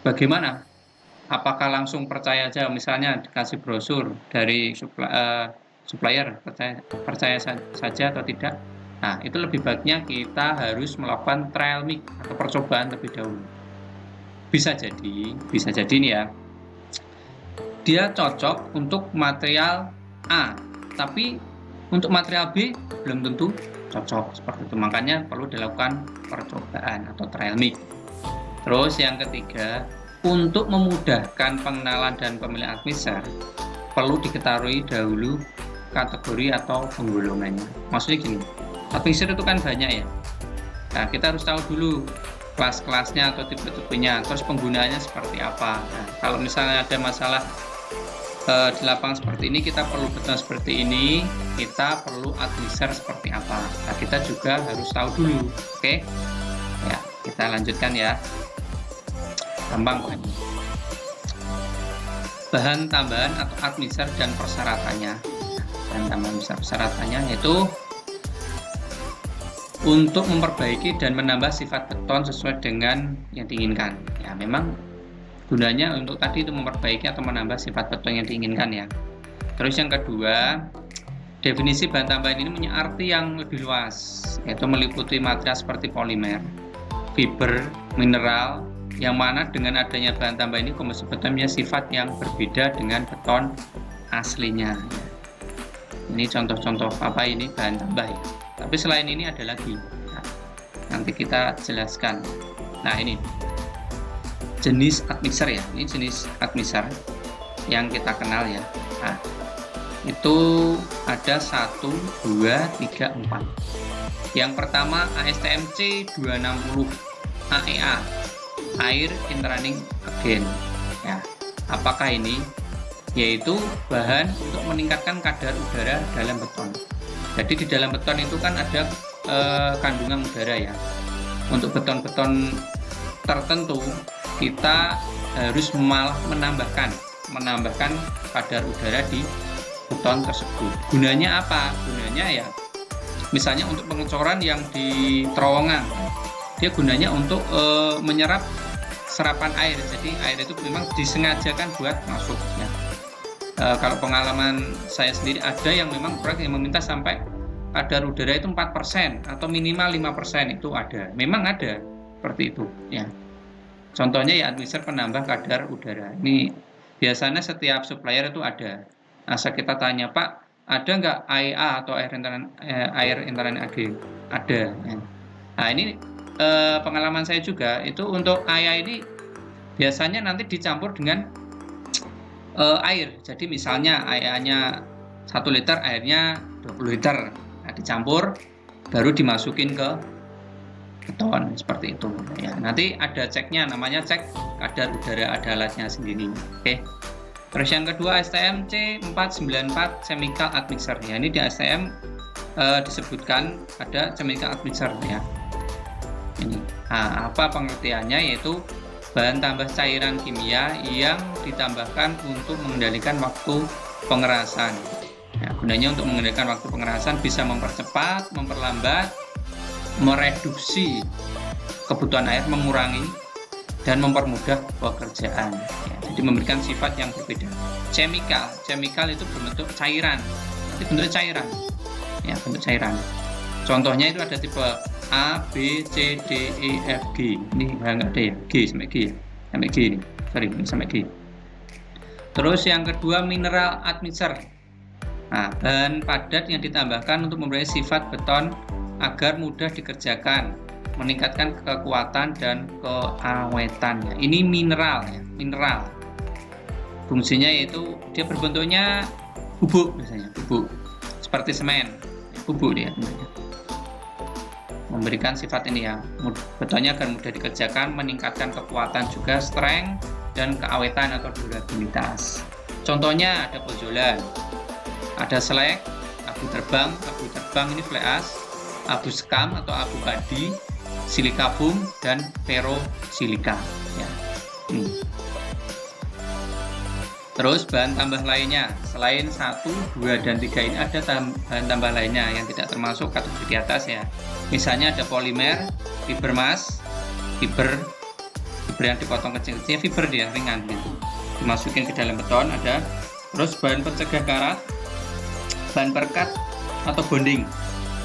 Bagaimana? Apakah langsung percaya aja, misalnya dikasih brosur dari supplier, percaya saja atau tidak? Nah, itu lebih baiknya kita harus melakukan trial mix atau percobaan lebih dahulu. Bisa jadi nih ya, dia cocok untuk material A, tapi untuk material B belum tentu cocok, seperti itu. Makanya perlu dilakukan percobaan atau trial mix. Terus yang ketiga, untuk memudahkan pengenalan dan pemilihan admixer, perlu diketahui dahulu kategori atau penggolongannya. Maksudnya gini, admixer itu kan banyak ya. Nah, kita harus tahu dulu kelas-kelasnya atau tipe-tipenya, terus penggunaannya seperti apa. Nah, kalau misalnya ada masalah di lapangan seperti ini, kita perlu beton seperti ini, kita perlu admixer seperti apa. Nah, kita juga harus tahu dulu. Oke? Ya, kita lanjutkan ya. Gampang kok ini. Bahan tambahan atau admixer dan persyaratannya. Bahan tambahan persyaratannya yaitu untuk memperbaiki dan menambah sifat beton sesuai dengan yang diinginkan. Ya, memang gunanya untuk tadi itu memperbaiki atau menambah sifat beton yang diinginkan ya. Terus yang kedua, definisi bahan tambahan ini punya arti yang lebih luas, yaitu meliputi material seperti polimer, fiber, mineral, yang mana dengan adanya bahan tambah ini komposisi beton punya sifat yang berbeda dengan beton aslinya. Ini contoh-contoh apa ini bahan tambah ya. Tapi selain ini ada lagi. Nah, nanti kita jelaskan. Nah, ini jenis admixer ya. Ini jenis admixer yang kita kenal ya. Nah, itu ada 1, 2, 3, 4. Yang pertama ASTM C260 AEA, Air Interrunning Agent ya. Apakah ini? Yaitu bahan untuk meningkatkan kadar udara dalam beton. Jadi di dalam beton itu kan ada kandungan udara ya. Untuk beton-beton tertentu kita harus malah menambahkan kadar udara di beton tersebut. Gunanya apa? Gunanya ya misalnya untuk pengecoran yang di terowongan, dia gunanya untuk menyerap serapan air. Jadi air itu memang disengajakan buat masuk ya. Kalau pengalaman saya sendiri, ada yang memang proyek yang meminta sampai kadar udara itu 4% atau minimal 5% itu ada. Memang ada seperti itu ya. Contohnya ya admixer penambah kadar udara. Ini biasanya setiap supplier itu ada. Asal kita tanya, Pak, ada nggak AEA atau air interrunning agent? Ada ya. Nah, ini pengalaman saya juga itu untuk AEA ini biasanya nanti dicampur dengan air. Jadi misalnya AEA-nya 1 liter, airnya 20 liter. Nah, dicampur baru dimasukin ke beton seperti itu ya. Nanti ada ceknya, namanya cek kadar udara, ada alatnya sendiri. Oke. Terus yang kedua ASTM C494 chemical admixer ya. Ini di ASTM disebutkan ada chemical admixer ya. Ini. Nah, apa pengertiannya? Yaitu bahan tambah cairan kimia yang ditambahkan untuk mengendalikan waktu pengerasan. Nah, gunanya untuk mengendalikan waktu pengerasan bisa mempercepat, memperlambat, mereduksi kebutuhan air, mengurangi dan mempermudah pekerjaan. Ya, jadi memberikan sifat yang berbeda. Chemical itu berbentuk cairan. Nanti bentuk cairan. Ya, bentuk cairan. Contohnya itu ada tipe A, B, C, D, E, F, G. Ini nggak ada ya, G sampai G ya. Sampai G ini. Sorry, ini sampai G. Terus yang kedua mineral admixer. Nah, bahan padat yang ditambahkan untuk memberi sifat beton agar mudah dikerjakan, meningkatkan kekuatan dan keawetannya. Ini mineral ya, mineral. Fungsinya yaitu dia berbentuknya bubuk biasanya, bubuk. Seperti semen, bubuk dia. Memberikan sifat ini ya, betonnya agar mudah dikerjakan, meningkatkan kekuatan juga, strength dan keawetan atau durabilitas. Contohnya ada pojolan, ada slag, abu terbang ini fly ash, abu sekam atau abu padi, silika foam dan ferrosilika ya. Terus bahan tambah lainnya selain 1, 2, dan 3 ini ada bahan tambah lainnya yang tidak termasuk kategori di atas ya. Misalnya ada polimer, fiber mass, fiber fiber yang dipotong kecil-kecil, fiber dia ringan gitu, dimasukin ke dalam beton. Ada terus bahan pencegah karat, bahan perekat atau bonding,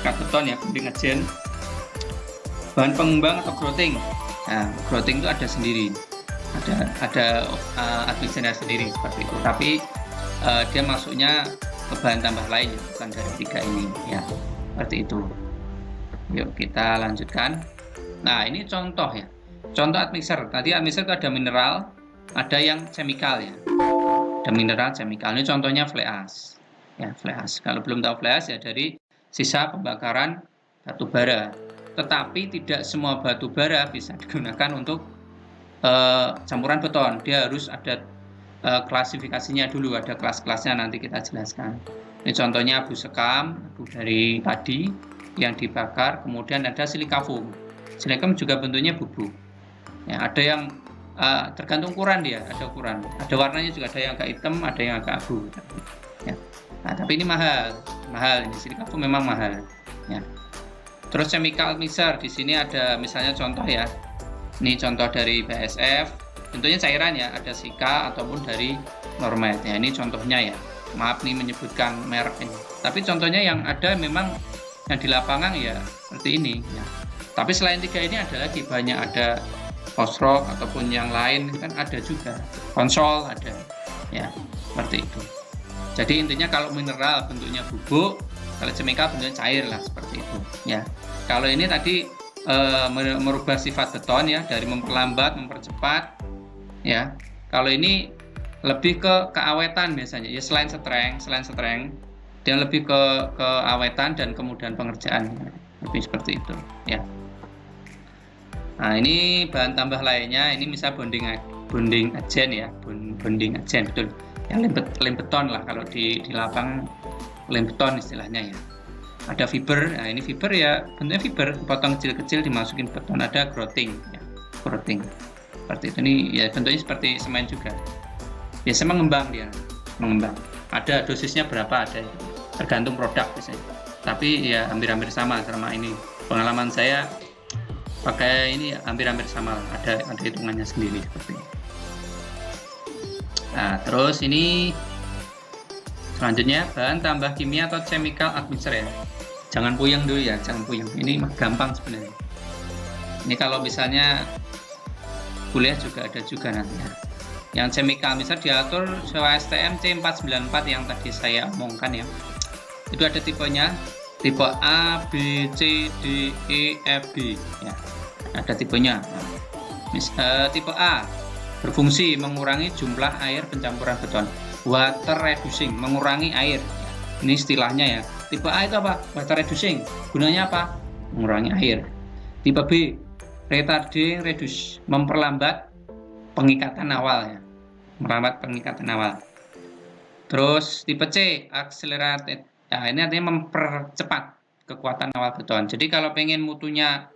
perekat beton ya, bonding agen, bahan pengembang atau grouting. Nah, grouting itu ada sendiri, ada admixture sendiri seperti itu, tapi dia masuknya ke bahan tambah lain, bukan dari 3 ini ya, seperti itu. Yuk kita lanjutkan. Nah, ini contoh ya, contoh admixture. Tadi admixture itu ada mineral, ada yang chemical ya, ada mineral, chemical. Ini contohnya fly ash ya, fly ash. Kalau belum tahu fly ash ya, dari sisa pembakaran batu bara. Tetapi tidak semua batu bara bisa digunakan untuk campuran beton. Dia harus ada klasifikasinya dulu, ada kelas-kelasnya, nanti kita jelaskan. Ini contohnya abu sekam, abu dari padi yang dibakar, kemudian ada silika foam. Silika foam juga bentuknya bubuk. Ya, ada yang tergantung ukuran dia, ada ukuran, ada warnanya juga, ada yang agak hitam, ada yang agak abu. Ya. Nah, tapi ini mahal, ini silika foam memang mahal. Ya. Terus chemical mixer, di sini ada misalnya contoh ya. Ini contoh dari BASF, bentuknya cairan ya, ada sika ataupun dari Normet. Ya, ini contohnya ya. Maaf nih menyebutkan merek ini. Tapi contohnya yang ada memang yang di lapangan ya seperti ini ya. Tapi selain 3 ini ada lagi banyak, ada Fosroc ataupun yang lain kan ada juga. Konsol ada ya, seperti itu. Jadi intinya kalau mineral bentuknya bubuk, kalau chemical bentuknya cair lah, seperti itu ya. Kalau ini tadi merubah sifat beton ya, dari memperlambat, mempercepat ya. Kalau ini lebih ke keawetan biasanya ya, selain strength dia lebih ke keawetan dan kemudahan pengerjaan, lebih seperti itu ya. Nah, ini bahan tambah lainnya, ini misal bonding agen ya, bonding agen, betul yang lem beton lah, kalau di lapangan lem beton istilahnya ya. Ada fiber, nah ini fiber ya, bentuknya fiber, potong kecil-kecil dimasukin beton. Ada grouting ya, grouting seperti itu. Ini ya bentuknya seperti semen juga, biasa mengembang dia, mengembang. Ada dosisnya berapa, ada, tergantung produk biasanya, tapi ya hampir-hampir sama ini. Pengalaman saya pakai ini hampir-hampir sama, ada hitungannya sendiri seperti ini. Nah, terus ini selanjutnya bahan tambah kimia atau chemical admixture ya. Jangan puyeng dulu ya, jangan puyeng. Ini gampang sebenarnya. Ini kalau misalnya kuliah juga ada juga nanti ya. Yang chemical admixture diatur sesuai STM C494 yang tadi saya omongkan ya. Itu ada tipenya, tipe A, B, C, D, E, F, B ya. Ada tipenya. Tipe A berfungsi mengurangi jumlah air pencampuran beton. Water reducing, mengurangi air. Ini istilahnya ya. Tipe A itu apa? Water reducing. Gunanya apa? Mengurangi air. Tipe B, retarding reduce, memperlambat pengikatan awal ya. Memperlambat pengikatan awal. Terus tipe C, accelerated. Nah, ini artinya mempercepat kekuatan awal beton. Jadi kalau pengen mutunya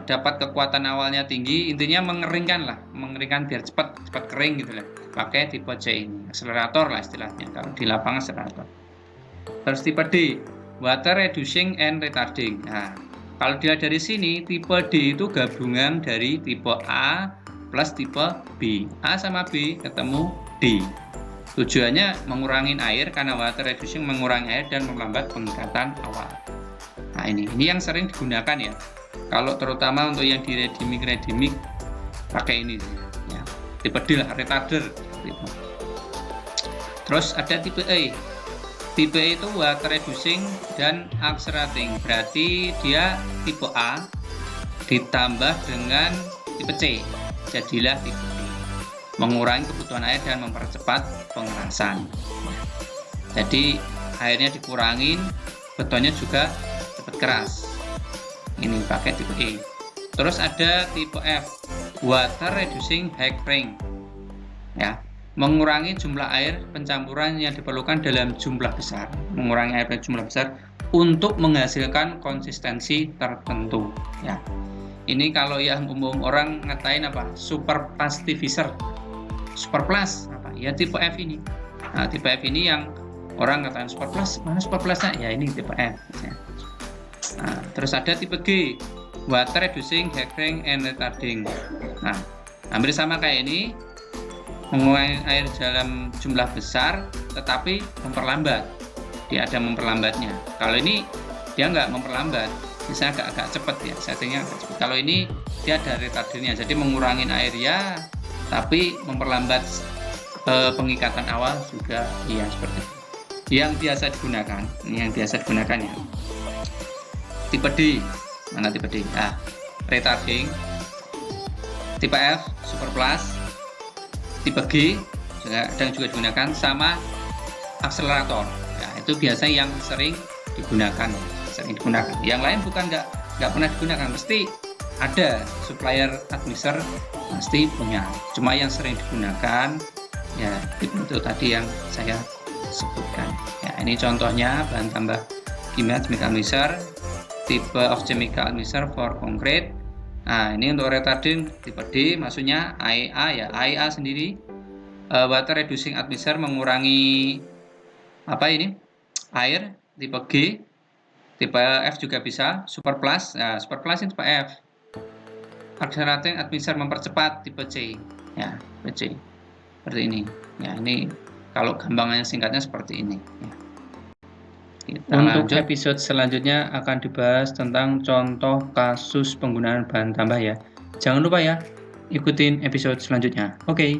dapat kekuatan awalnya tinggi, intinya mengeringkan biar cepat kering gitu lah. Pakai tipe C ini, akselerator lah istilahnya kalau di lapangan, akselerator. Terus tipe D, water reducing and retarding. Nah, kalau dilihat dari sini, tipe D itu gabungan dari tipe A plus tipe B. A sama B ketemu D. Tujuannya mengurangi air, karena water reducing mengurangi air dan memperlambat pengikatan awal. Nah, ini yang sering digunakan ya. Kalau terutama untuk yang di ready-mix pakai ini ya. Tipe D lah, retarder gitu. Terus ada tipe E. Tipe E itu water reducing dan accelerating. Berarti dia tipe A ditambah dengan tipe C. Jadilah tipe E. Mengurangi kebutuhan air dan mempercepat pengerasan. Jadi airnya dikurangin, betonnya juga cepat keras. Ini pakai tipe E. Terus ada tipe F, water reducing hackering ya, mengurangi jumlah air pencampuran yang diperlukan dalam jumlah besar, mengurangi air dalam jumlah besar untuk menghasilkan konsistensi tertentu ya. Ini kalau yang umum orang ngatain apa, super pastifizer, super plus apa ya, tipe F ini. Nah, tipe F ini yang orang ngatain super plus, mana super plusnya ya, ini tipe F ya. Nah, terus ada tipe G, water reducing, hackering, and retarding. Nah, hampir sama kayak ini, mengurangi air dalam jumlah besar, tetapi memperlambat. Dia ada memperlambatnya. Kalau ini dia nggak memperlambat, misalnya agak cepat ya, settingnya agak cepat. Kalau ini dia ada retardernya, jadi mengurangi air ya, tapi memperlambat pengikatan awal juga, iya seperti itu. Yang biasa digunakan, ini yang biasa digunakan ya. Tipe D, mana tipe D? Nah, retarding. Tipe F, super plus. Tipe G juga digunakan, sama akselerator. Ya, itu biasanya yang sering digunakan. Yang lain bukan nggak pernah digunakan, mesti ada supplier admixer pasti punya. Cuma yang sering digunakan ya itu tadi yang saya sebutkan. Ya, ini contohnya bahan tambah kimia chemical mixer, tipe of chemical mixer for concrete. Nah, ini untuk retarding tipe D, maksudnya AEA ya, AEA sendiri, water reducing admixer, mengurangi apa ini? Air, tipe G. Tipe F juga bisa, super plus. Nah, super plus ini tipe F. Accelerating admixer, mempercepat, tipe C. Ya, tipe C. Seperti ini. Ya, ini kalau gampangannya singkatnya seperti ini. Ya. Untuk episode selanjutnya akan dibahas tentang contoh kasus penggunaan bahan tambah ya. Jangan lupa ya, ikutin episode selanjutnya. Oke.